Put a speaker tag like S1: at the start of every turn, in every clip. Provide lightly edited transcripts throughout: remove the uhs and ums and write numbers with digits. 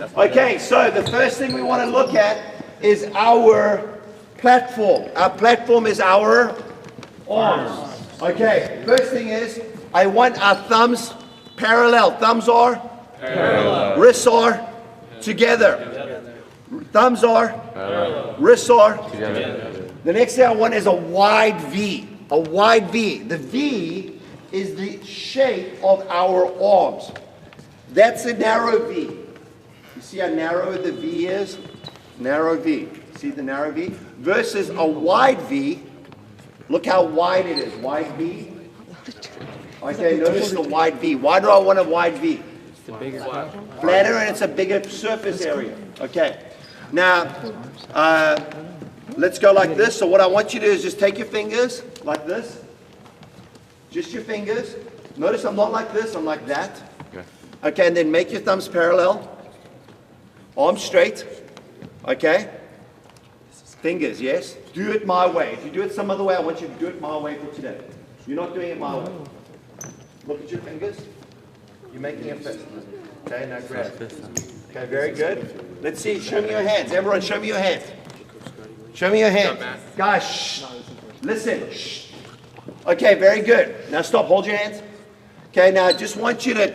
S1: Okay, so the first thing we want to look at is our platform. Our platform is our arms. Okay, first thing is I want our thumbs parallel. Thumbs are parallel. Wrists are together. Thumbs are parallel. Wrists are together. The next thing I want is a wide V. A wide V. The V is the shape of our arms. That's a narrow V. You see how narrow the V is? Narrow V. See the narrow V? Versus a wide V. Look how wide it is. Wide V. Okay, notice the wide V. Why do I want a wide V?
S2: It's the bigger platform.
S1: Flatter and it's a bigger surface area. Okay. Now, let's go like this. So what I want you to do is just take your fingers like this. Just your fingers. Notice I'm not like this, I'm like that. Okay, and then make your thumbs parallel. Arms straight. Okay. Fingers, yes. Do it my way. If you do it some other way, I want you to do it my way for today. You're not doing it my way. Look at your fingers. You're making a fist. Okay, now grab. Okay, very good. Let's see. Show me your hands. Everyone, show me your hands. Show me your hands. Guys, shh. Listen. Shh. Okay, very good. Now stop. Hold your hands. Okay, now I just want you to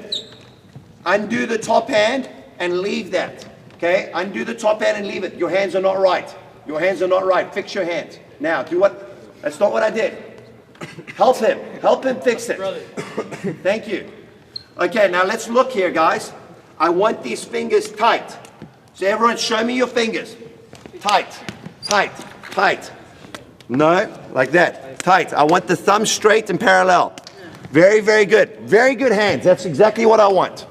S1: undo the top hand and leave that. Okay, undo the top hand and leave it. Your hands are not right. Your hands are not right. Fix your hands. Now, do what? That's not what I did. Help him. Help him fix it. Thank you. Okay, now let's look here, guys. I want these fingers tight. So everyone show me your fingers. Tight, tight, tight. No, like that. Tight. I want the thumb straight and parallel. Very, very good. Very good hands. That's exactly what I want.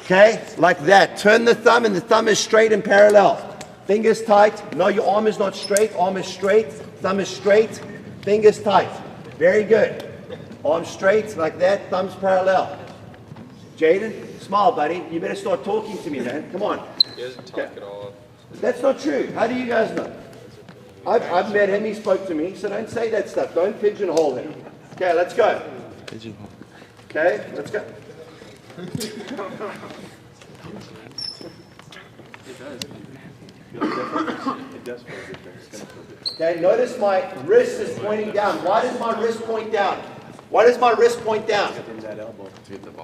S1: Okay, like that. Turn the thumb and the thumb is straight and parallel. Fingers tight. No, your arm is not straight. Arm is straight. Thumb is straight. Fingers tight. Very good. Arm straight like that. Thumbs parallel. Jaden, smile, buddy. You better start talking to me, man. Come on.
S3: He doesn't talk at all.
S1: That's not true. How do you guys know? I've met him. He spoke to me. So don't say that stuff. Don't pigeonhole him. Okay, let's go.
S2: Pigeonhole.
S1: Okay, let's go.
S3: It does feel different.
S1: Okay, notice my wrist is pointing down. Why does my wrist point down? Why does my wrist point down?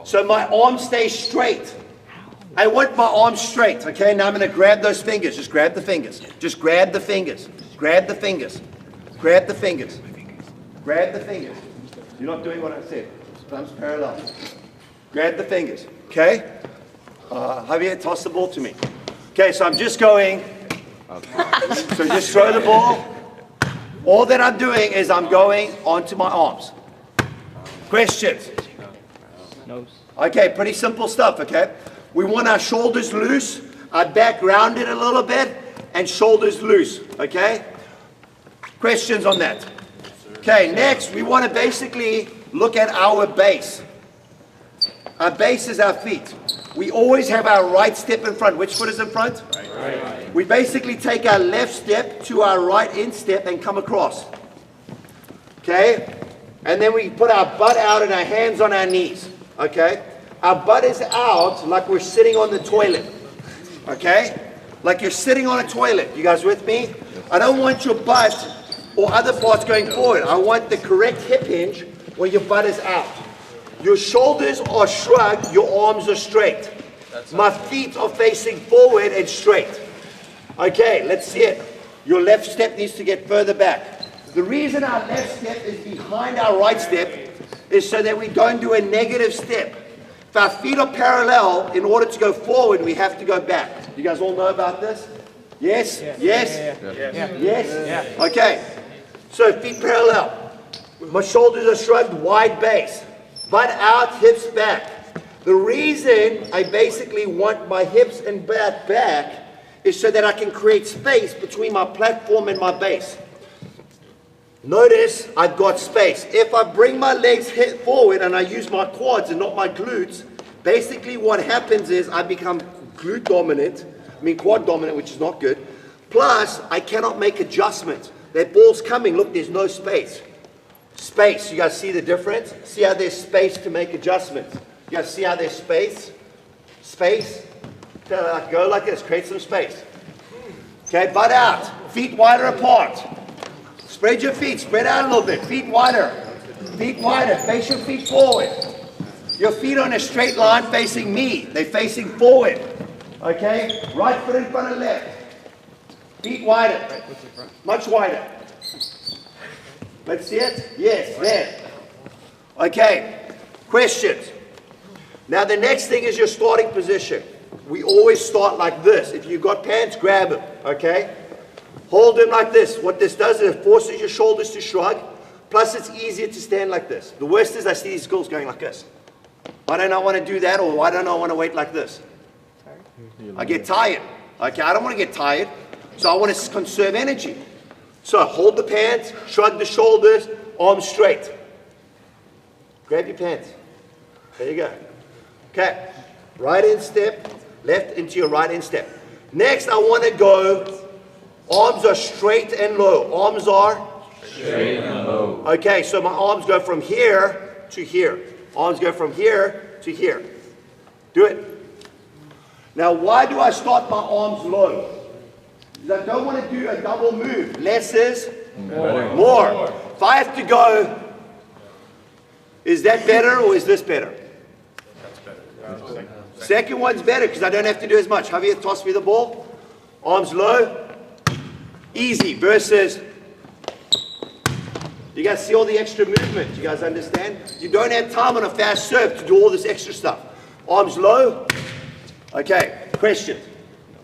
S1: So my arm stays straight. I want my arm straight. Okay, now I'm going to grab those fingers. Just grab the fingers. Just grab the fingers. Grab the fingers. Grab the fingers. Grab the fingers. You're not doing what I said. Thumbs parallel. Grab the fingers. Okay? Javier, toss the ball to me. Okay, so I'm just going. So just throw the ball. All that I'm doing is I'm going onto my arms. Questions?
S2: Nose.
S1: Okay, pretty simple stuff, okay? We want our shoulders loose, our back rounded a little bit, and shoulders loose, okay? Questions on that? Okay, next we want to basically look at our base. Our base is our feet. We always have our right step in front. Which foot is in front? Right. We basically take our left step to our right instep and come across. Okay? And then we put our butt out and our hands on our knees. Okay? Our butt is out like we're sitting on the toilet. Okay? Like you're sitting on a toilet. You guys with me? I don't want your butt or other parts going forward. I want the correct hip hinge where your butt is out. Your shoulders are shrugged, your arms are straight. My feet are facing forward and straight. Okay, let's see it. Your left step needs to get further back. The reason our left step is behind our right step is so that we don't do a negative step. If our feet are parallel, in order to go forward, we have to go back. You guys all know about this? Yes? Yes? Yes? Okay. So feet parallel. My shoulders are shrugged, wide base. Butt out, hips back. The reason I basically want my hips and butt back is so that I can create space between my platform and my base. Notice I've got space. If I bring my legs forward and I use my quads and not my glutes, basically what happens is I become quad dominant, which is not good. Plus, I cannot make adjustments. That ball's coming. Look, there's no space. Space. You guys see the difference? See how there's space to make adjustments. You guys see how there's space? Space. Go like this, create some space. Okay, butt out, feet wider apart. Spread your feet, spread out a little bit, feet wider, face your feet forward. Your feet are in a straight line facing me, they're facing forward. Okay, right foot in front of left. Feet wider, much wider. Let's see it? Yes, there. Okay, questions. Now the next thing is your starting position. We always start like this. If you've got pants, grab them, okay? Hold them like this. What this does is it forces your shoulders to shrug, plus it's easier to stand like this. The worst is I see these girls going like this. Why don't I want to do that, or why don't I want to wait like this? I get tired. Okay, I don't want to get tired, so I want to conserve energy. So hold the pants, shrug the shoulders, arms straight. Grab your pants. There you go. Okay, right instep, left into your right instep. Next, I want to go, arms are straight and low. Arms are? Straight and low. Okay, so my arms go from here to here. Arms go from here to here. Do it. Now, why do I start my arms low? Because I don't want to do a double move. Less is more. If I have to go, is that better or is this better? That's better. Second one's better because I don't have to do as much. Javier, toss me the ball. Arms low. Easy versus, you guys see all the extra movement. You guys understand? You don't have time on a fast serve to do all this extra stuff. Arms low. Okay, question.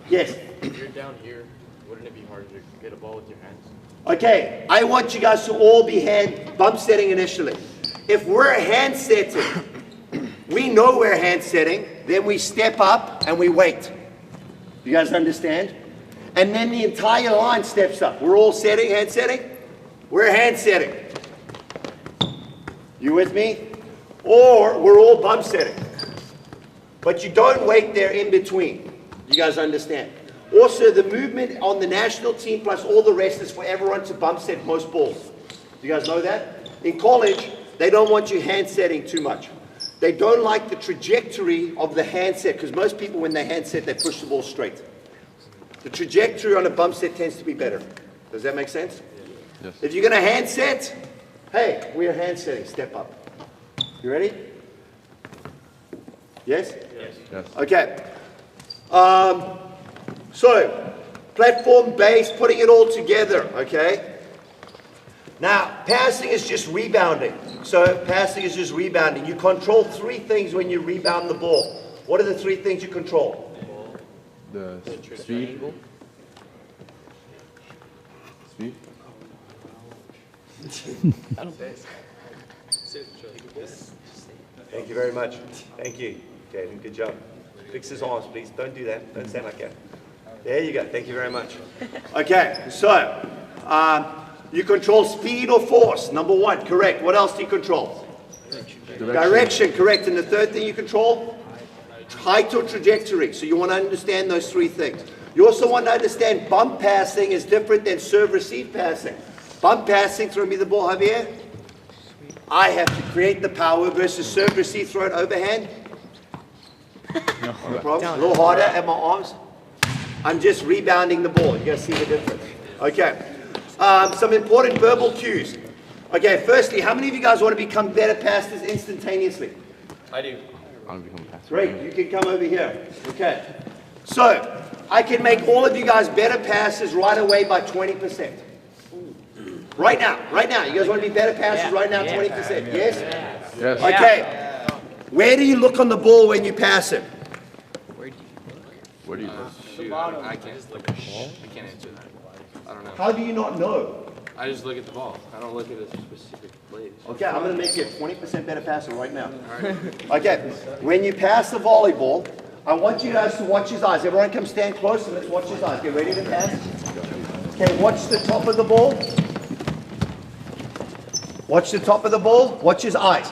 S1: Yes?
S4: If you're down here, wouldn't it be hard to get a ball with your hands?
S1: Okay, I want you guys to all be hand bump setting initially. If we're hand setting, we know we're hand setting, then we step up and we wait. You guys understand? And then the entire line steps up. We're all setting, hand setting. We're hand setting. You with me? Or we're all bump setting. But you don't wait there in between. You guys understand? Also, the movement on the national team plus all the rest is for everyone to bump set most balls. Do you guys know that? In college, they don't want you hand setting too much. They don't like the trajectory of the hand set because most people, when they hand set, they push the ball straight. The trajectory on a bump set tends to be better. Does that make sense?
S3: Yes.
S1: If you're going to hand set, hey, we're hand setting. Step up. You ready? Yes?
S3: Yes.
S1: Okay. So, platform base, putting it all together, okay? Now, passing is just rebounding. So, passing is just rebounding. You control three things when you rebound the ball. What are the three things you control?
S3: The speed. Speed.
S1: Thank you very much. Thank you, Jaden. Good job. Fix his arms, please. Don't do that. Don't stand like that. There you go. Thank you very much. Okay, so you control speed or force. Number one, correct. What else do you control? Direction, correct. And the third thing you control? Height or trajectory. So you want to understand those three things. You also want to understand bump passing is different than serve-receive passing. Bump passing, throw me the ball, Javier. I have to create the power versus serve-receive, throw it overhand. No problem. A little harder at my arms. I'm just rebounding the ball. You guys see the difference? Okay. Some important verbal cues. Okay, firstly, how many of you guys want to become better passers instantaneously?
S4: I do.
S3: I want to become a passer.
S1: Great, you can come over here. Okay. So, I can make all of you guys better passers right away by 20%. Right now. You guys want to be better passers right now, 20%? Yes?
S3: Yes.
S1: Okay. Where do you look on the ball when you pass it?
S3: Where do you look?
S4: Shoot, I can't just look at the ball. I can't answer that. I don't know.
S1: How do you not know?
S4: I just look at the ball. I don't look at a specific place.
S1: Okay, I'm going to make you a 20% better passer right now. Okay, when you pass the volleyball, I want you guys to watch his eyes. Everyone come stand close and let's watch his eyes. Get ready to pass. Okay, watch the top of the ball. Watch the top of the ball. Watch his eyes.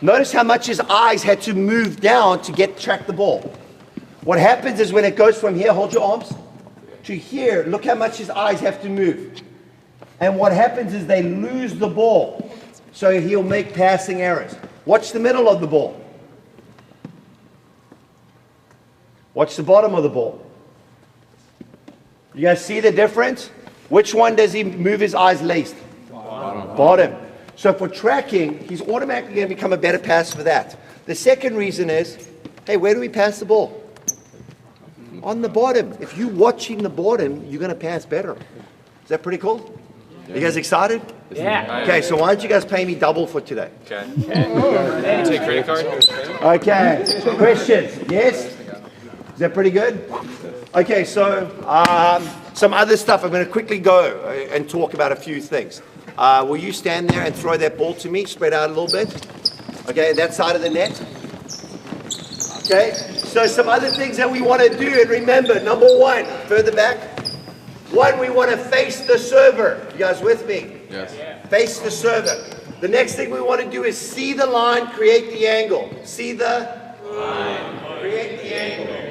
S1: Notice how much his eyes had to move down to track the ball. What happens is when it goes from here, hold your arms, to here, look how much his eyes have to move. And what happens is they lose the ball. So he'll make passing errors. Watch the middle of the ball. Watch the bottom of the ball. You guys see the difference? Which one does he move his eyes least? Bottom. So for tracking, he's automatically going to become a better passer for that. The second reason is, hey, where do we pass the ball? On the bottom. If you're watching the bottom, you're going to pass better. Is that pretty cool? You guys excited?
S2: Yeah.
S1: Okay, so why don't you guys pay me double for today?
S4: Okay. Take credit card?
S1: Okay. Questions? Yes? Is that pretty good? Okay, so some other stuff. I'm going to quickly go and talk about a few things. Will you stand there and throw that ball to me? Spread out a little bit. Okay, that side of the net. Okay, so some other things that we want to do, and remember, number one, further back. One, we want to face the server. You guys with me?
S3: Yes.
S1: Face the server. The next thing we want to do is see the line, create the angle. See the line, create the angle.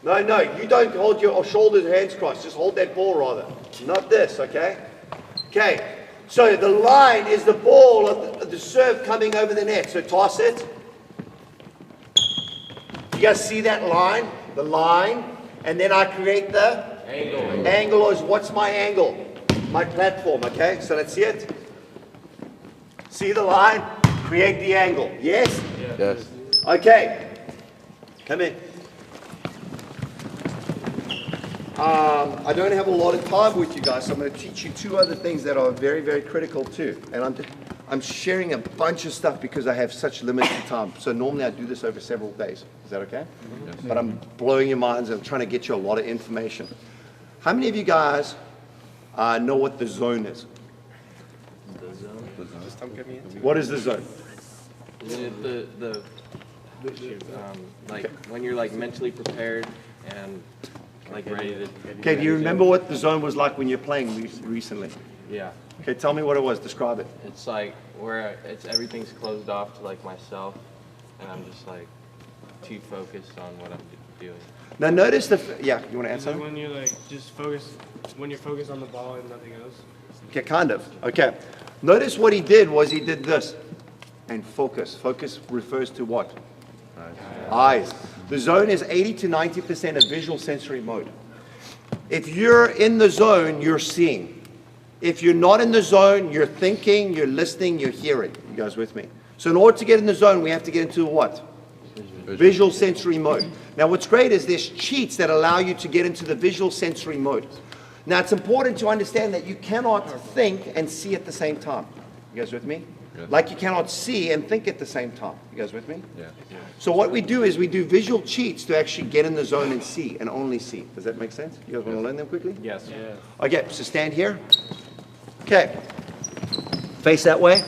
S1: No, you don't hold your shoulders, hands crossed. Just hold that ball rather. Not this, okay? Okay, so the line is the ball of the serve coming over the net. So toss it. You guys see that line? The line. And then I create the angle. Angle is, what's my angle? My platform, okay? So let's see it. See the line? Create the angle. Yes?
S3: Yes.
S1: Okay. Come in. I don't have a lot of time with you guys, so I'm going to teach you two other things that are very, very critical too. And I'm sharing a bunch of stuff because I have such limited time. So normally I do this over several days. Is that okay? Yes. But I'm blowing your minds and I'm trying to get you a lot of information. How many of you guys know what the zone is?
S4: The zone? Just don't give me into it.
S1: What is the zone?
S4: Like when you're like mentally prepared and like ready to.
S1: Okay, do you remember what the zone was like when you're playing recently?
S4: Yeah.
S1: Okay, tell me what it was. Describe it.
S4: It's like where everything's closed off to like myself, and I'm just like too focused on what I'm doing.
S1: Now notice yeah, you want to answer?
S5: Like when you're like just focused, when you're focused on the ball and nothing else.
S1: Okay, kind of. Okay. Notice what he did was he did this. And focus. Focus refers to what? Eyes. The zone is 80 to 90% of visual sensory mode. If you're in the zone, you're seeing. If you're not in the zone, you're thinking, you're listening, you're hearing. You guys with me? So in order to get in the zone, we have to get into what? Visual sensory mode. Now what's great is there's cheats that allow you to get into the visual sensory mode. Now it's important to understand that you cannot think and see at the same time. You guys with me?
S3: Yes.
S1: Like you cannot see and think at the same time. You guys with me?
S3: Yeah.
S1: So what we do is we do visual cheats to actually get in the zone and see, and only see. Does that make sense? You guys want to learn them quickly?
S4: Yes.
S1: Okay, so stand here. Okay. Face that way.